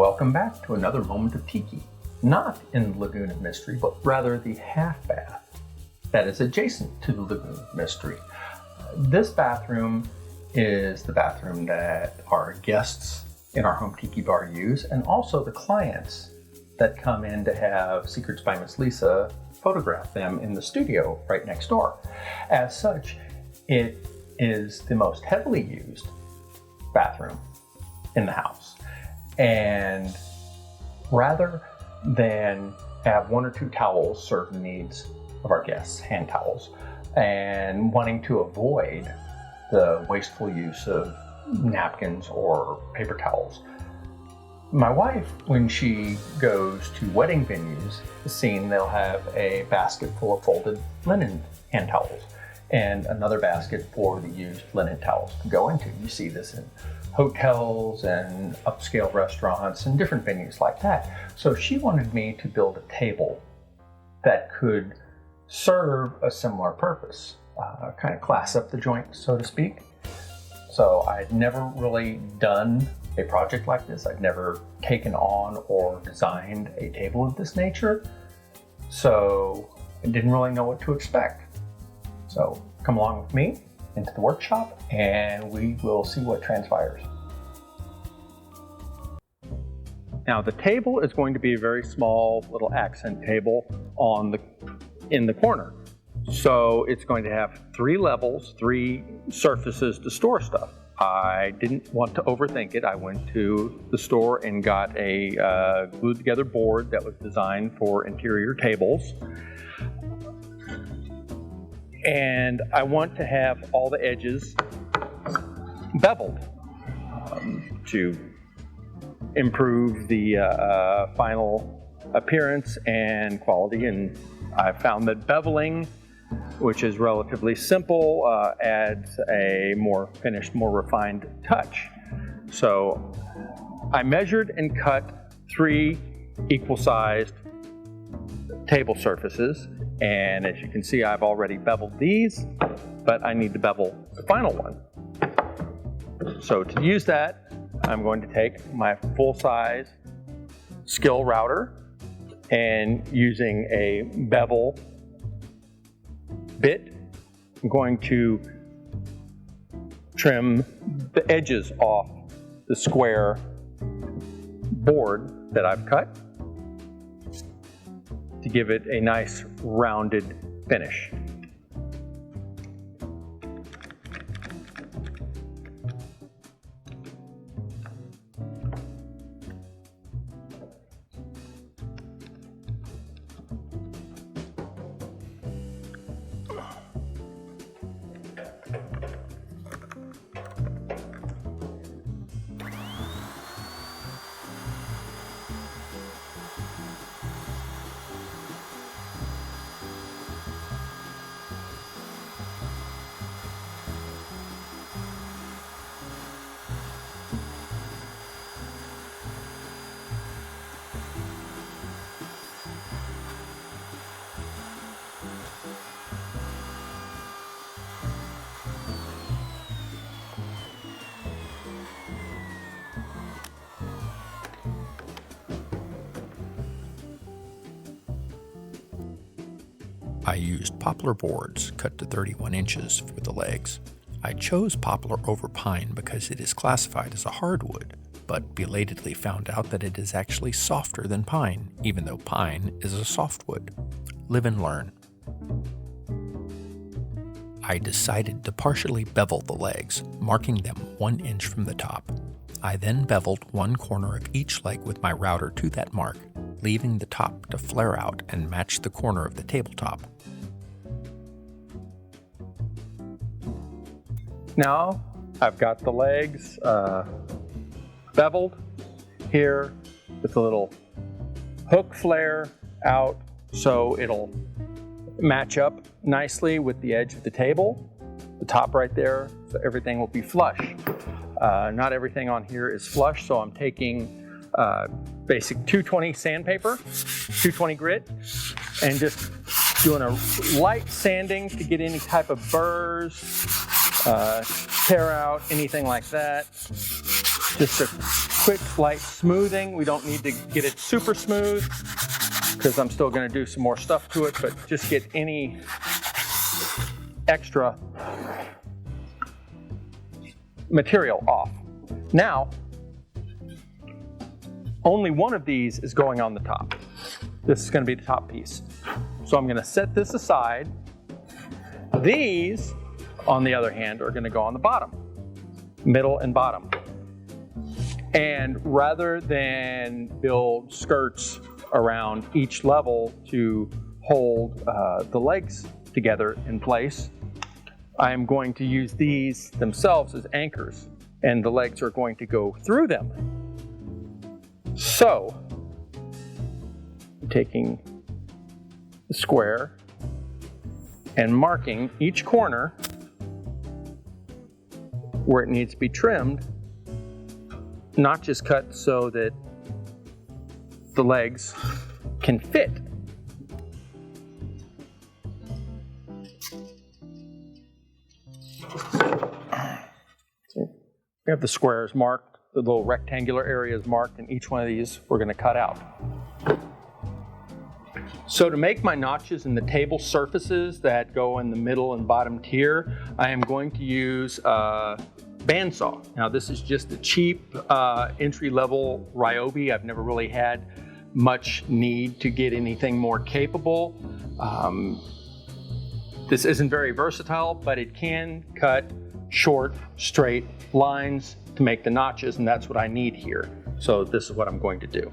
Welcome back to another moment of tiki. Not in the Lagoon of Mystery, but rather the half bath that is adjacent to the Lagoon of Mystery. This bathroom is the bathroom that our guests in our home tiki bar use, and also the clients that come in to have Secrets by Miss Lisa photograph them in the studio right next door. As such, it is the most heavily used bathroom in the house. And rather than have one or two towels serve the needs of our guests, hand towels, and wanting to avoid the wasteful use of napkins or paper towels, my wife, when she goes to wedding venues, has seen they'll have a basket full of folded linen hand towels and another basket for the used linen towels to go into. You see this in hotels and upscale restaurants and different venues like that. So she wanted me to build a table that could serve a similar purpose, kind of class up the joint, so to speak. So I'd never really done a project like this. I'd never taken on or designed a table of this nature. So I didn't really know what to expect. So come along with me into the workshop and we will see what transpires. Now the table is going to be a very small little accent table in the corner. So it's going to have 3 levels, 3 surfaces to store stuff. I didn't want to overthink it. I went to the store and got a glued together board that was designed for interior tables. And I want to have all the edges beveled to improve the final appearance and quality. And I found that beveling, which is relatively simple, adds a more finished, more refined touch. So I measured and cut 3 equal-sized table surfaces. And as you can see, I've already beveled these, but I need to bevel the final one. So to use that, I'm going to take my full-size skill router and using a bevel bit, I'm going to trim the edges off the square board that I've cut to give it a nice rounded finish. I used poplar boards cut to 31 inches for the legs. I chose poplar over pine because it is classified as a hardwood, but belatedly found out that it is actually softer than pine, even though pine is a softwood. Live and learn. I decided to partially bevel the legs, marking them 1 inch from the top. I then beveled one corner of each leg with my router to that mark, leaving the top to flare out and match the corner of the tabletop. Now I've got the legs beveled here with a little hook flare out so it'll match up nicely with the edge of the table, the top right there, so everything will be flush. Not everything on here is flush, so I'm taking basic 220 sandpaper, 220 grit, and just doing a light sanding to get any type of burrs, tear out, anything like that. Just a quick, light smoothing. We don't need to get it super smooth because I'm still going to do some more stuff to it, but just get any extra material off. Now, only one of these is going on the top. This is going to be the top piece. So I'm going to set this aside. These, on the other hand, are going to go on the bottom, middle and bottom. And rather than build skirts around each level to hold the legs together in place, I'm going to use these themselves as anchors, and the legs are going to go through them. So, I'm taking the square and marking each corner where it needs to be trimmed, not just cut so that the legs can fit. We have the squares marked, the little rectangular areas marked, and each one of these we're going to cut out. So to make my notches in the table surfaces that go in the middle and bottom tier, I am going to use a bandsaw. Now this is just a cheap entry-level Ryobi. I've never really had much need to get anything more capable. This isn't very versatile, but it can cut short, straight lines to make the notches, and that's what I need here. So this is what I'm going to do.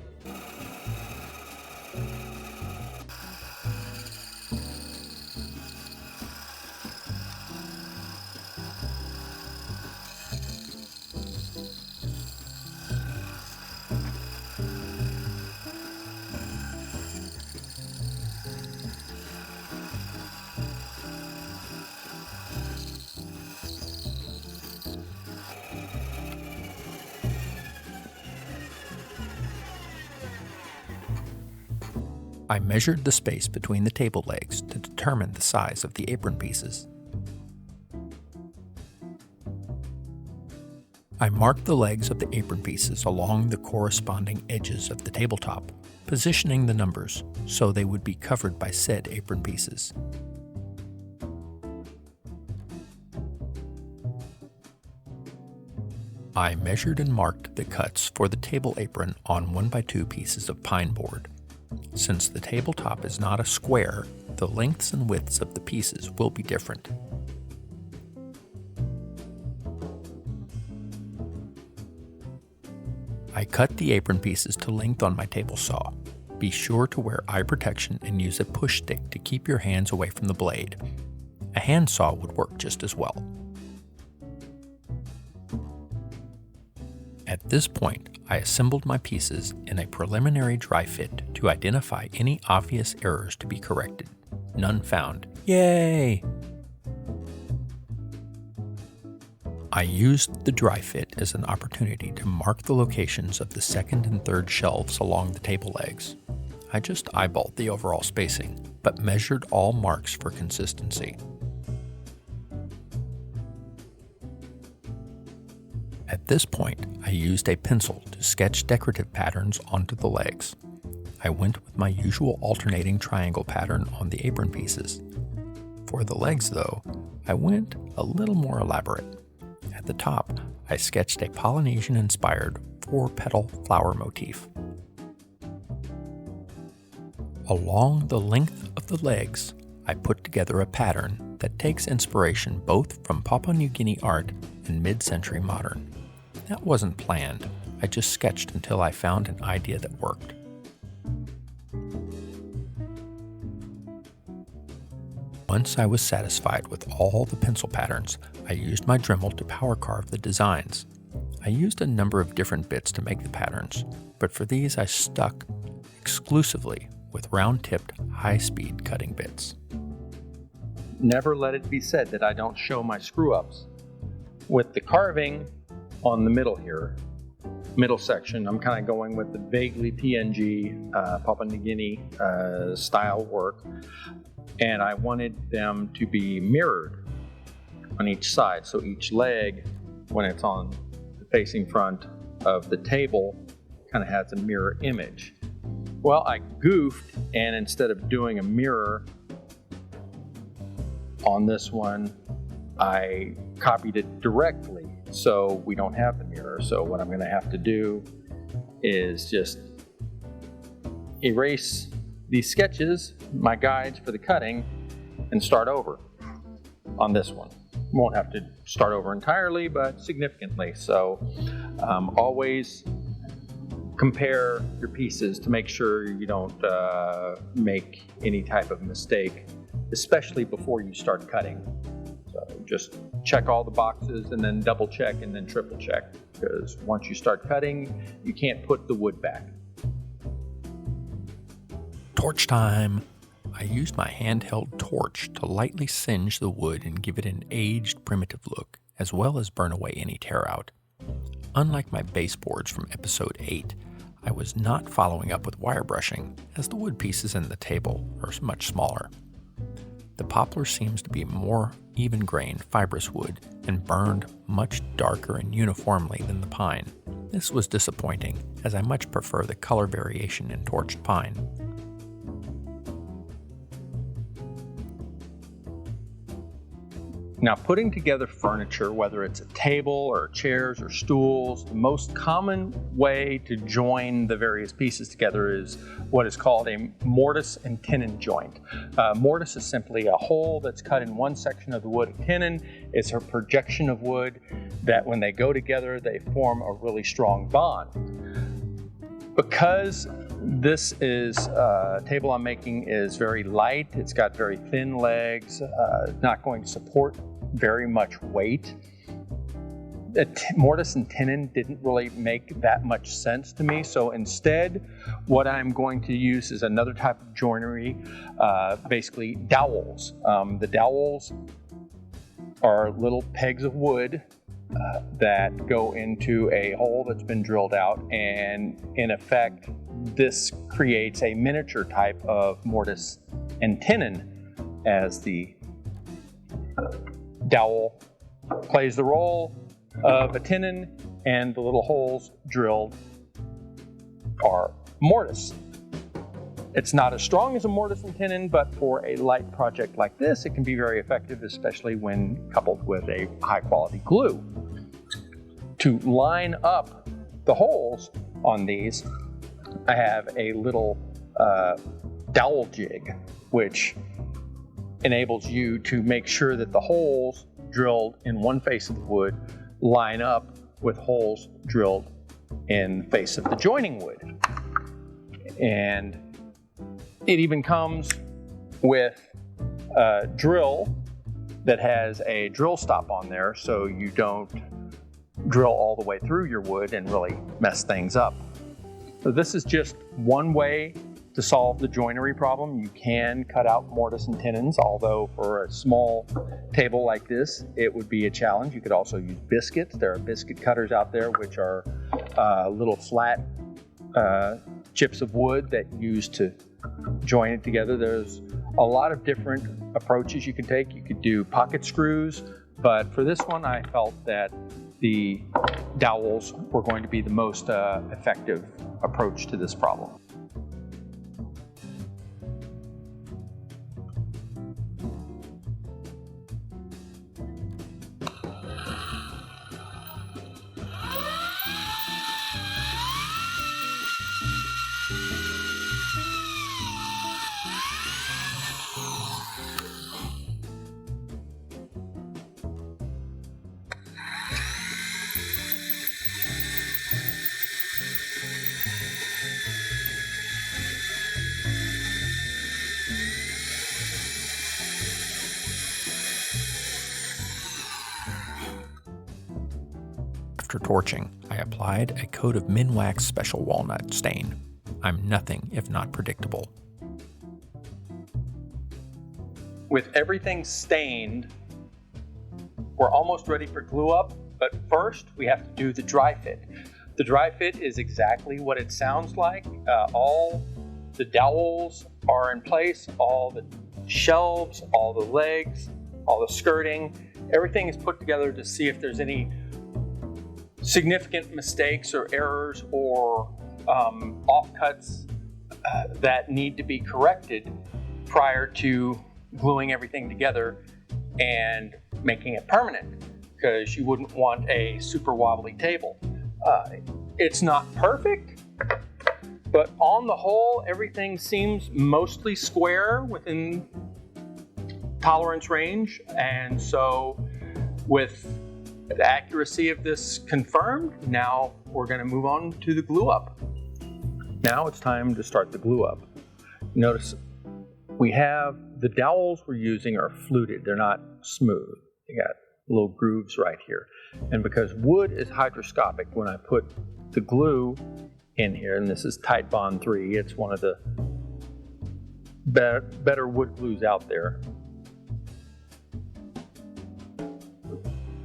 I measured the space between the table legs to determine the size of the apron pieces. I marked the legs of the apron pieces along the corresponding edges of the tabletop, positioning the numbers so they would be covered by said apron pieces. I measured and marked the cuts for the table apron on 1x2 pieces of pine board. Since the tabletop is not a square, the lengths and widths of the pieces will be different. I cut the apron pieces to length on my table saw. Be sure to wear eye protection and use a push stick to keep your hands away from the blade. A handsaw would work just as well. At this point, I assembled my pieces in a preliminary dry fit to identify any obvious errors to be corrected. None found. Yay! I used the dry fit as an opportunity to mark the locations of the second and third shelves along the table legs. I just eyeballed the overall spacing, but measured all marks for consistency. At this point, I used a pencil to sketch decorative patterns onto the legs. I went with my usual alternating triangle pattern on the apron pieces. For the legs, though, I went a little more elaborate. At the top, I sketched a Polynesian-inspired 4-petal flower motif. Along the length of the legs, I put together a pattern that takes inspiration both from Papua New Guinea art and mid-century modern. That wasn't planned. I just sketched until I found an idea that worked. Once I was satisfied with all the pencil patterns, I used my Dremel to power carve the designs. I used a number of different bits to make the patterns, but for these I stuck exclusively with round-tipped, high-speed cutting bits. Never let it be said that I don't show my screw-ups. With the carving on the middle here, middle section, I'm kind of going with the vaguely PNG Papua New Guinea style work, and I wanted them to be mirrored. on each side. So each leg, when it's on the facing front of the table, kind of has a mirror image. Well, I goofed, and instead of doing a mirror on this one, I copied it directly, so we don't have the mirror. So what I'm going to have to do is just erase these sketches, my guides for the cutting, and start over on this one. Won't have to start over entirely, but significantly. So always compare your pieces to make sure you don't make any type of mistake, especially before you start cutting. So just check all the boxes and then double check and then triple check, because once you start cutting, you can't put the wood back. Torch time! I used my handheld torch to lightly singe the wood and give it an aged, primitive look, as well as burn away any tear out. Unlike my baseboards from episode 8, I was not following up with wire brushing, as the wood pieces in the table are much smaller. The poplar seems to be more even-grained, fibrous wood and burned much darker and uniformly than the pine. This was disappointing, as I much prefer the color variation in torched pine. Now, putting together furniture, whether it's a table or chairs or stools, the most common way to join the various pieces together is what is called a mortise and tenon joint. Mortise is simply a hole that's cut in one section of the wood. A tenon is a projection of wood that when they go together, they form a really strong bond. Because this table I'm making is very light, it's got very thin legs, not going to support very much weight. Mortise and tenon didn't really make that much sense to me, so instead what I'm going to use is another type of joinery, basically dowels. The dowels are little pegs of wood that go into a hole that's been drilled out, and in effect this creates a miniature type of mortise and tenon, as the dowel plays the role of a tenon and the little holes drilled are mortise. It's not as strong as a mortise and tenon, but for a light project like this, it can be very effective, especially when coupled with a high quality glue. To line up the holes on these, I have a little dowel jig, which enables you to make sure that the holes drilled in one face of the wood line up with holes drilled in the face of the joining wood. And it even comes with a drill that has a drill stop on there, so you don't drill all the way through your wood and really mess things up. So this is just one way to solve the joinery problem. You can cut out mortise and tenons, although for a small table like this, it would be a challenge. You could also use biscuits. There are biscuit cutters out there, which are little flat chips of wood that you use to join it together. There's a lot of different approaches you could take. You could do pocket screws, but for this one, I felt that the dowels were going to be the most effective approach to this problem. After torching, I applied a coat of Minwax Special Walnut stain. I'm nothing if not predictable. With everything stained, we're almost ready for glue up, but first we have to do the dry fit. The dry fit is exactly what it sounds like. All the dowels are in place, all the shelves, all the legs, all the skirting, Everything is put together to see if there's any significant mistakes or errors or offcuts that need to be corrected prior to gluing everything together and making it permanent, because you wouldn't want a super wobbly table. It's not perfect, but on the whole, everything seems mostly square within tolerance range. And so with the accuracy of this confirmed, now we're going to move on to the glue up. Now it's time to start the glue up. Notice we have the dowels we're using are fluted. They're not smooth. They got little grooves right here. And because wood is hydroscopic, when I put the glue in here, and this is Tite Bond 3, it's one of the better wood glues out there.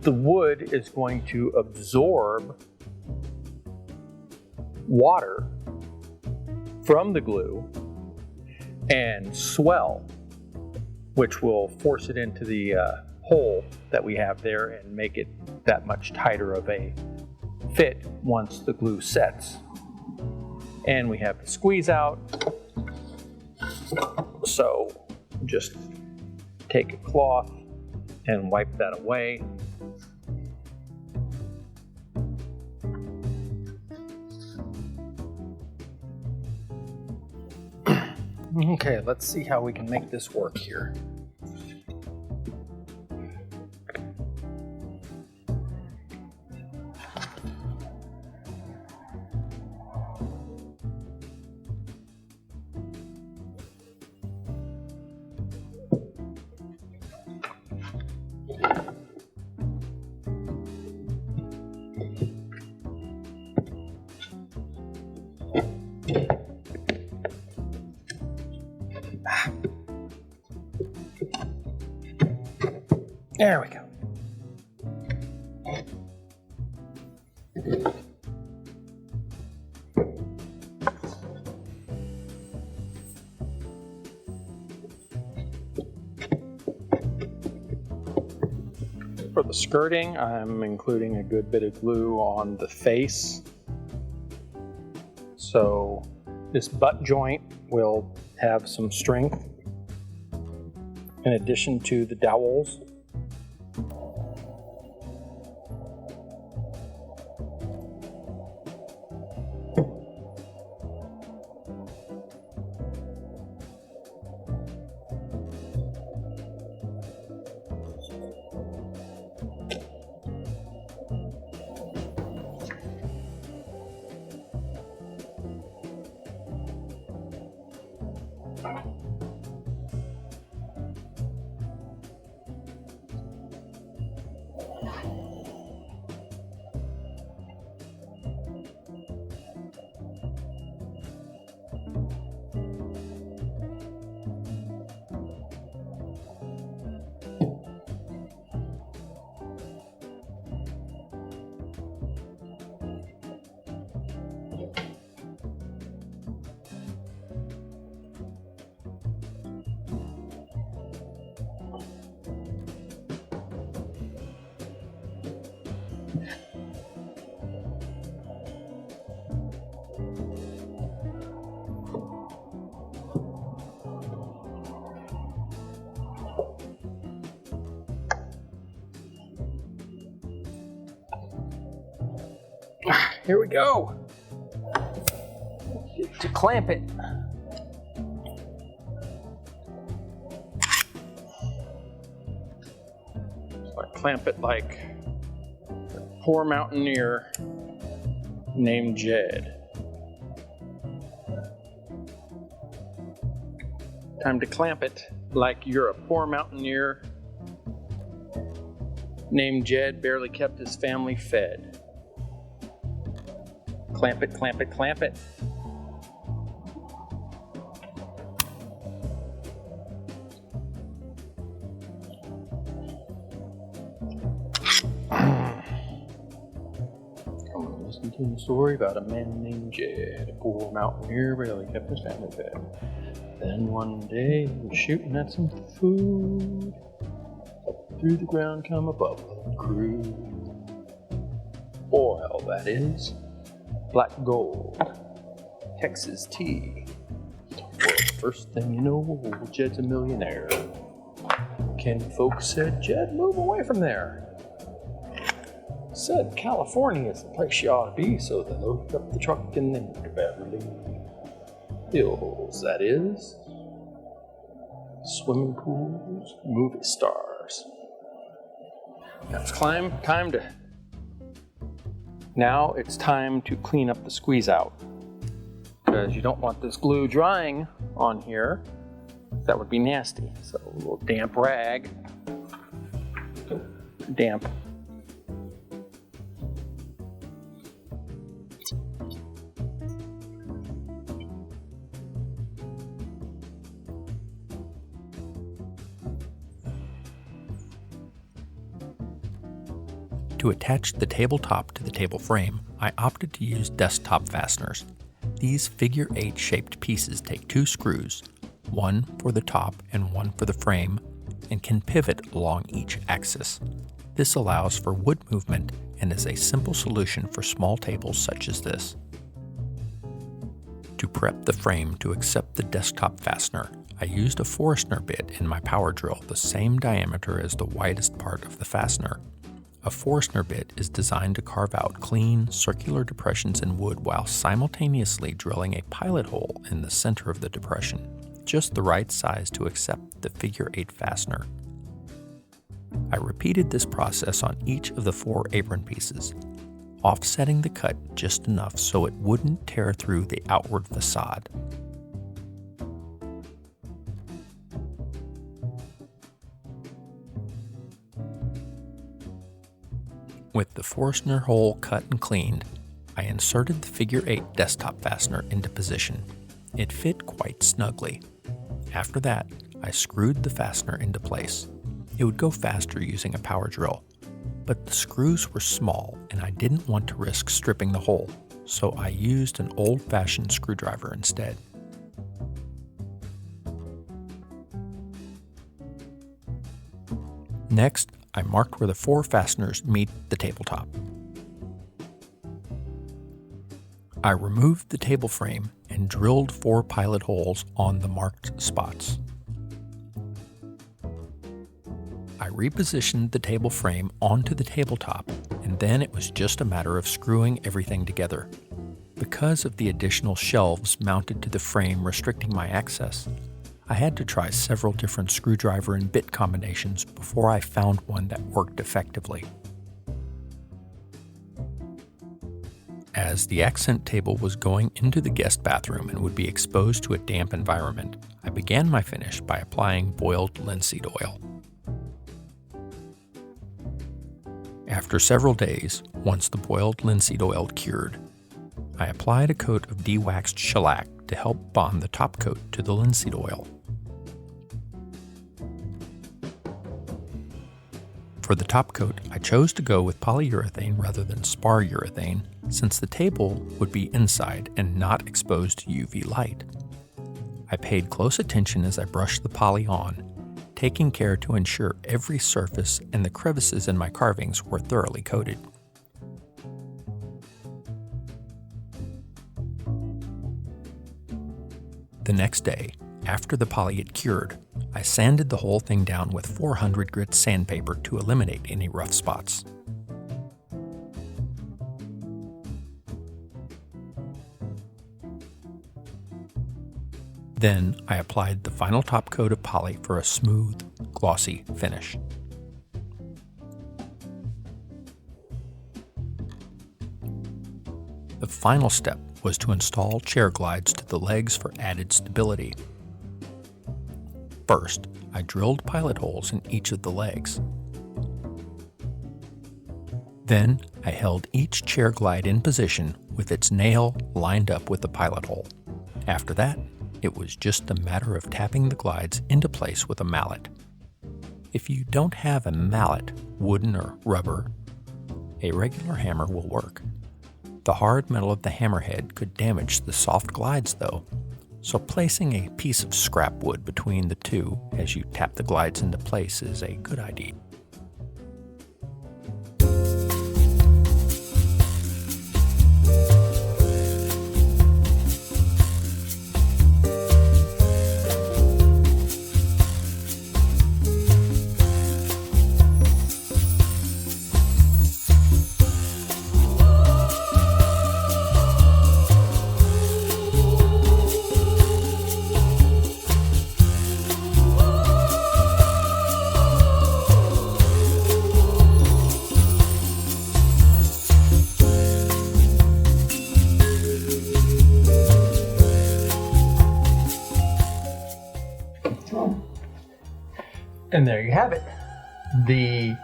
The wood is going to absorb water from the glue and swell, which will force it into the hole that we have there and make it that much tighter of a fit once the glue sets. And we have the squeeze out, so just take a cloth and wipe that away. Okay, let's see how we can make this work here. There we go. For the skirting, I'm including a good bit of glue on the face. So this butt joint will have some strength in addition to the dowels. Here we go. To clamp it. So I clamp it like a poor mountaineer named Jed. Time to clamp it like you're a poor mountaineer named Jed, barely kept his family fed. Clamp it, clamp it, clamp it. Come on, listen to the story about a man named Jed, a poor mountaineer, barely kept his family fed. Then one day he was shooting at some food. through the ground, come above the crew. Oil, that is. Black gold. Texas tea. Well, first thing you know, Jed's a millionaire. Ken folks said, Jed, move away from there. Said California is the place you ought to be, so they loaded up the truck and then to Beverly Hills, that is. Swimming pools, movie stars. Now it's time to clean up the squeeze out. Because you don't want this glue drying on here. That would be nasty. So a little damp rag. Damp. To attach the tabletop to the table frame, I opted to use desktop fasteners. These figure 8 shaped pieces take 2 screws, one for the top and one for the frame, and can pivot along each axis. This allows for wood movement and is a simple solution for small tables such as this. To prep the frame to accept the desktop fastener, I used a Forstner bit in my power drill the same diameter as the widest part of the fastener. A Forstner bit is designed to carve out clean, circular depressions in wood while simultaneously drilling a pilot hole in the center of the depression, just the right size to accept the figure 8 fastener. I repeated this process on each of the 4 apron pieces, offsetting the cut just enough so it wouldn't tear through the outward facade. With the Forstner hole cut and cleaned, I inserted the figure 8 desktop fastener into position. It fit quite snugly. After that, I screwed the fastener into place. It would go faster using a power drill, but the screws were small and I didn't want to risk stripping the hole, so I used an old-fashioned screwdriver instead. Next, I marked where the 4 fasteners meet the tabletop. I removed the table frame and drilled 4 pilot holes on the marked spots. I repositioned the table frame onto the tabletop, and then it was just a matter of screwing everything together. Because of the additional shelves mounted to the frame restricting my access, I had to try several different screwdriver and bit combinations before I found one that worked effectively. As the accent table was going into the guest bathroom and would be exposed to a damp environment, I began my finish by applying boiled linseed oil. After several days, once the boiled linseed oil cured, I applied a coat of de-waxed shellac to help bond the top coat to the linseed oil. For the top coat, I chose to go with polyurethane rather than spar urethane, since the table would be inside and not exposed to UV light. I paid close attention as I brushed the poly on, taking care to ensure every surface and the crevices in my carvings were thoroughly coated. The next day, after the poly had cured, I sanded the whole thing down with 400 grit sandpaper to eliminate any rough spots. Then I applied the final top coat of poly for a smooth, glossy finish. The final step was to install chair glides to the legs for added stability. First, I drilled pilot holes in each of the legs. Then, I held each chair glide in position with its nail lined up with the pilot hole. After that, it was just a matter of tapping the glides into place with a mallet. If you don't have a mallet, wooden or rubber, a regular hammer will work. The hard metal of the hammerhead could damage the soft glides though, so placing a piece of scrap wood between the two as you tap the glides into place is a good idea. And there you have it. The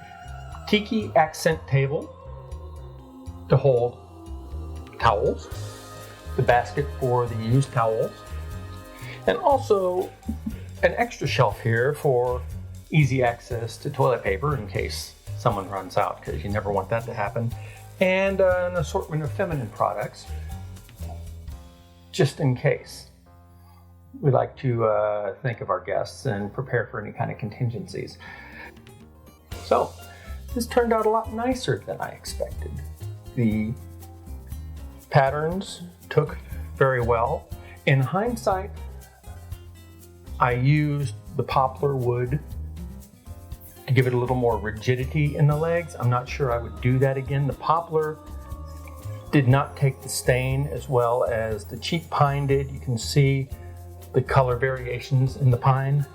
tiki accent table to hold towels, the basket for the used towels, and also an extra shelf here for easy access to toilet paper in case someone runs out, because you never want that to happen, and an assortment of feminine products just in case. We like to think of our guests and prepare for any kind of contingencies. So this turned out a lot nicer than I expected. The patterns took very well. In hindsight, I used the poplar wood to give it a little more rigidity in the legs. I'm not sure I would do that again. The poplar did not take the stain as well as the cheap pine did. You can see the color variations in the pine.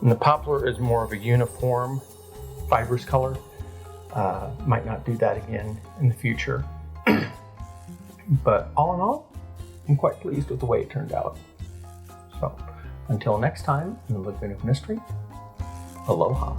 And the poplar is more of a uniform fibrous color. Might not do that again in the future. But all in all, I'm quite pleased with the way it turned out. So until next time in the Lagoon of Mystery, aloha.